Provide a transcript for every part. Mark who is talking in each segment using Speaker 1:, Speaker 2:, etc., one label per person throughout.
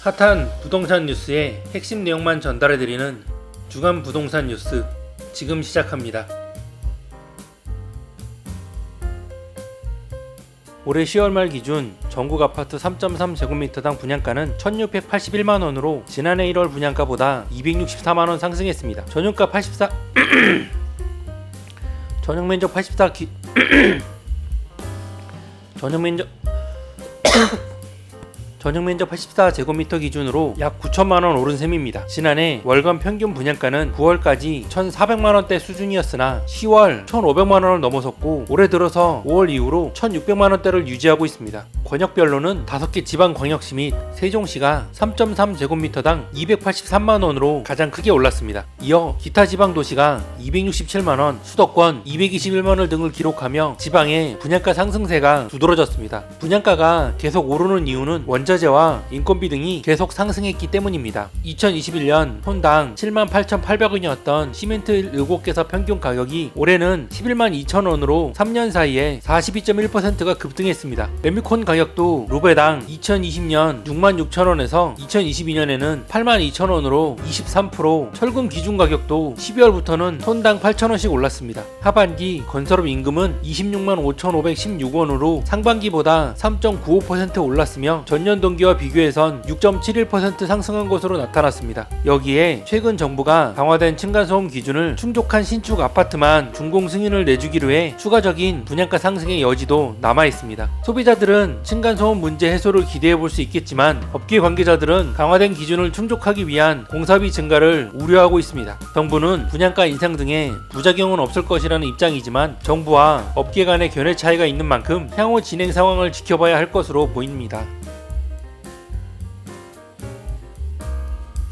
Speaker 1: 핫한 부동산 뉴스의 핵심 내용만 전달해드리는 주간 부동산 뉴스 지금 시작합니다. 올해 10월 말 기준 전국 아파트 3.3제곱미터당 분양가는 1,681만원으로 지난해 1월 분양가보다 264만원 상승했습니다. 전용가 84 전용면적 84 전용면적 84제곱미터 기준으로 약 9천만원 오른 셈입니다. 지난해 월간 평균 분양가는 9월까지 1,400만원대 수준이었으나 10월 1,500만원을 넘어섰고 올해 들어서 5월 이후로 1,600만원대를 유지하고 있습니다. 권역별로는 5개 지방광역시 및 세종시가 3.3제곱미터당 283만원으로 가장 크게 올랐습니다. 이어 기타 지방도시가 267만원, 수도권 221만원 등을 기록하며 지방의 분양가 상승세가 두드러졌습니다. 분양가가 계속 오르는 이유는 원자재와 인건비 등이 계속 상승했기 때문입니다. 2021년 톤당 78,800원이었던 시멘트 7개사 평균 가격이 올해는 11만 2천원으로 3년 사이에 42.1%가 급등했습니다. 메미콘 가격도 루베당 2020년 6만 6천원에서 2022년에는 8만 2천원으로 23%, 철근 기준 가격도 12월부터는 톤당 8천원씩 올랐습니다. 하반기 건설업 임금은 26만 5,516원으로 상반기보다 3.95% 올랐으며 전년 동기와 비교해선 6.71% 상승한 것으로 나타났습니다. 여기에 최근 정부가 강화된 층간소음 기준을 충족한 신축 아파트만 준공 승인을 내주기로 해 추가적인 분양가 상승의 여지도 남아있습니다. 소비자들은 층간소음 문제 해소를 기대해볼 수 있겠지만 업계 관계자들은 강화된 기준을 충족하기 위한 공사비 증가를 우려하고 있습니다. 정부는 분양가 인상 등의 부작용은 없을 것이라는 입장이지만 정부와 업계 간의 견해 차이가 있는 만큼 향후 진행 상황을 지켜봐야 할 것으로 보입니다.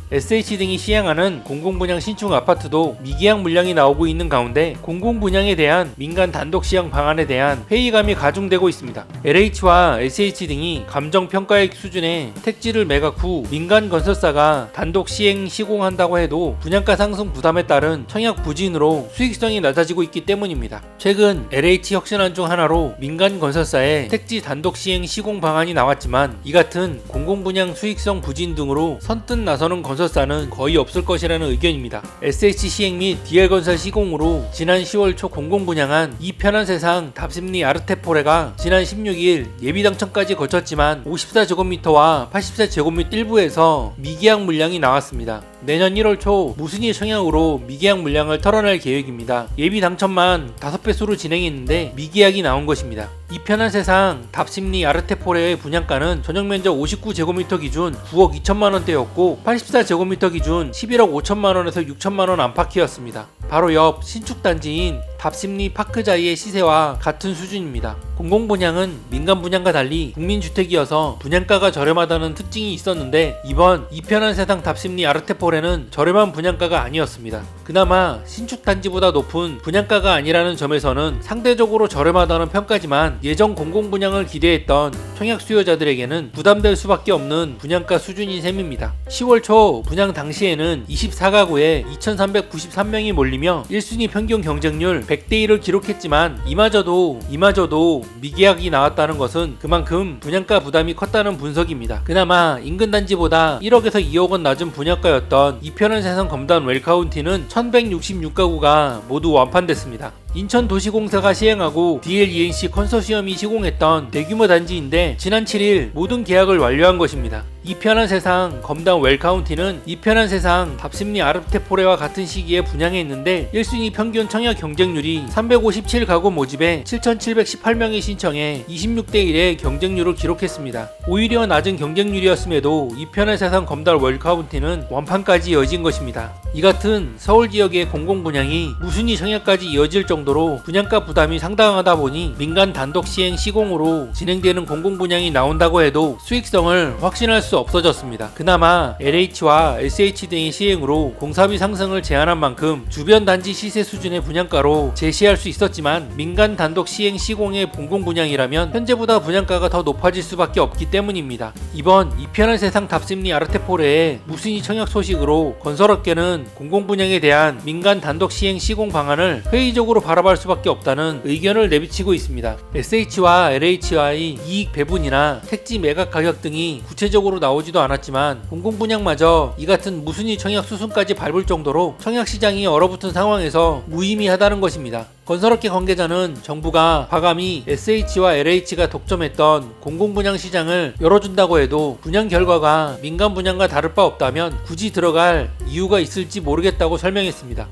Speaker 1: SH 등이 시행하는 공공분양 신축 아파트도 미계약 물량이 나오고 있는 가운데 공공분양에 대한 민간 단독 시행 방안에 대한 회의감이 가중되고 있습니다. LH와 SH 등이 감정평가액 수준의 택지를 매각 후 민간 건설사가 단독 시행 시공한다고 해도 분양가 상승 부담에 따른 청약 부진으로 수익성이 낮아지고 있기 때문입니다. 최근 LH 혁신안 중 하나로 민간 건설사의 택지 단독 시행 시공 방안이 나왔지만 이 같은 공공분양 수익성 부진 등으로 선뜻 나서는 건설사는 거의 없을 것이라는 의견입니다. SH 시행 및 DL건설 시공으로 지난 10월 초 공공분양한 이 편한 세상 답심리 아르테포레가 지난 16일 예비 당첨까지 거쳤지만 54제곱미터와 84제곱미터 일부에서 미계약 물량이 나왔습니다. 내년 1월 초 무순위 청약으로 미계약 물량을 털어낼 계획입니다. 예비 당첨만 5배수로 진행했는데 미계약이 나온 것입니다. 이 편한 세상 답심리 아르테포레의 분양가는 전용면적 59제곱미터 기준 9억 2천만원대였고 84제곱미터 기준 11억 5천만원에서 6천만원 안팎이었습니다. 바로 옆 신축단지인 답심리 파크자이의 시세와 같은 수준입니다. 공공분양은 민간분양과 달리 국민주택이어서 분양가가 저렴하다는 특징이 있었는데 이번 이 편한 세상 답심리 아르테포레는 저렴한 분양가가 아니었습니다. 그나마 신축단지보다 높은 분양가가 아니라는 점에서는 상대적으로 저렴하다는 평가지만 예전 공공분양을 기대했던 청약 수요자들에게는 부담될 수밖에 없는 분양가 수준인 셈입니다. 10월 초 분양 당시에는 24가구에 2,393명이 몰리며 1순위 평균 경쟁률 100대1을 기록했지만 이마저도 미계약이 나왔다는 것은 그만큼 분양가 부담이 컸다는 분석입니다. 그나마 인근 단지보다 1억에서 2억원 낮은 분양가였던 이 편한 세상 검단 웰카운티는 1166가구가 모두 완판됐습니다. 인천도시공사가 시행하고 DLENC 컨소시엄이 시공했던 대규모 단지인데 지난 7일 모든 계약을 완료한 것입니다. 이 편한 세상 검단 웰카운티는 이 편한 세상 답심리 아르테포레와 같은 시기에 분양했는데 1순위 평균 청약 경쟁률이 357가구 모집에 7,718명이 신청해 26대1의 경쟁률을 기록했습니다. 오히려 낮은 경쟁률이었음에도 이 편한 세상 검단 웰카운티는 완판까지 이어진 것입니다. 이 같은 서울 지역의 공공분양이 무순위 청약까지 이어질 정도로 분양가 부담이 상당하다 보니 민간 단독 시행 시공으로 진행되는 공공분양이 나온다고 해도 수익성을 확신할 수 없어졌습니다. 그나마 LH와 SH 등의 시행으로 공사비 상승을 제한한 만큼 주변 단지 시세 수준의 분양가로 제시할 수 있었지만 민간 단독 시행 시공의 공공분양이라면 현재보다 분양가가 더 높아질 수밖에 없기 때문입니다. 이번 이 편한 세상 답심리 아르테포레의 무순위 청약 소식으로 건설업계는 공공분양에 대한 민간 단독 시행 시공 방안을 회의적으로 바라볼 수밖에 없다는 의견을 내비치고 있습니다. SH와 LH와의 이익 배분이나 택지 매각 가격 등이 구체적으로 나오지도 않았지만 공공분양마저 이 같은 무순위 청약 수순까지 밟을 정도로 청약 시장이 얼어붙은 상황에서 무의미하다는 것입니다. 건설업계 관계자는 정부가 과감히 SH와 LH가 독점했던 공공분양 시장을 열어준다고 해도 분양 결과가 민간 분양과 다를 바 없다면 굳이 들어갈 이유가 있을지 모르겠다고 설명했습니다.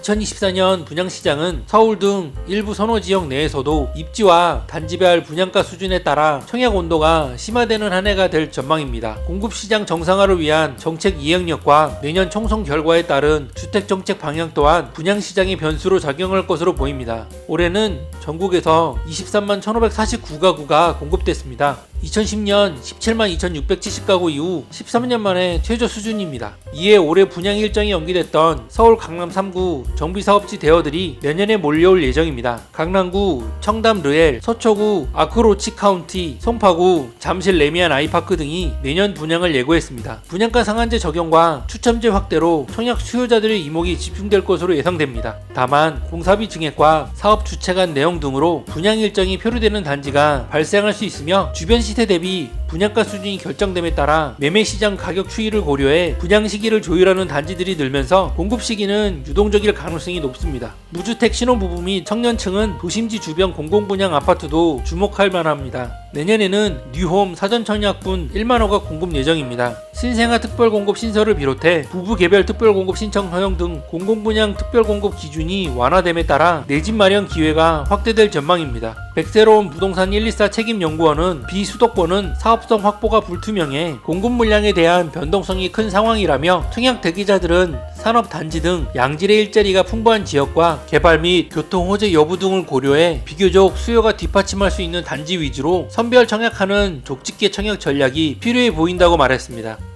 Speaker 1: 2024년 분양시장은 서울 등 일부 선호지역 내에서도 입지와 단지별 분양가 수준에 따라 청약 온도가 심화되는 한 해가 될 전망입니다. 공급시장 정상화를 위한 정책 이행력과 내년 총선 결과에 따른 주택정책 방향 또한 분양시장의 변수로 작용할 것으로 보입니다. 올해는 전국에서 23만 1549가구가 공급됐습니다. 2010년 17만 2670가구 이후 13년 만에 최저 수준입니다. 이에 올해 분양 일정이 연기됐던 서울 강남 3구 정비사업지 대여들이 내년에 몰려올 예정입니다. 강남구 청담 르엘, 서초구 아크로치 카운티, 송파구 잠실 레미안 아이파크 등이 내년 분양을 예고했습니다. 분양가 상한제 적용과 추첨제 확대로 청약 수요자들의 이목이 집중될 것으로 예상됩니다. 다만 공사비 증액과 사업 주체 간 내용 등으로 분양 일정이 표류되는 단지가 발생할 수 있으며 주변 시세 대비 분양가 수준이 결정됨에 따라 매매시장 가격 추이를 고려해 분양 시기를 조율하는 단지들이 늘면서 공급 시기는 유동적일 가능성이 높습니다. 무주택 신혼부부 및 청년층은 도심지 주변 공공분양 아파트도 주목할 만합니다. 내년에는 뉴홈 사전청약분 1만호가 공급 예정입니다. 신생아 특별공급 신설을 비롯해 부부 개별 특별공급 신청 허용 등 공공분양 특별공급 기준이 완화됨에 따라 내 집 마련 기회가 확대될 전망입니다. 백새로운 부동산 124 책임연구원은 비수도권은 사업성 확보가 불투명해 공급 물량에 대한 변동성이 큰 상황이라며 청약 대기자들은 산업단지 등 양질의 일자리가 풍부한 지역과 개발 및 교통 호재 여부 등을 고려해 비교적 수요가 뒷받침할 수 있는 단지 위주로 선별 청약하는 족집게 청약 전략이 필요해 보인다고 말했습니다.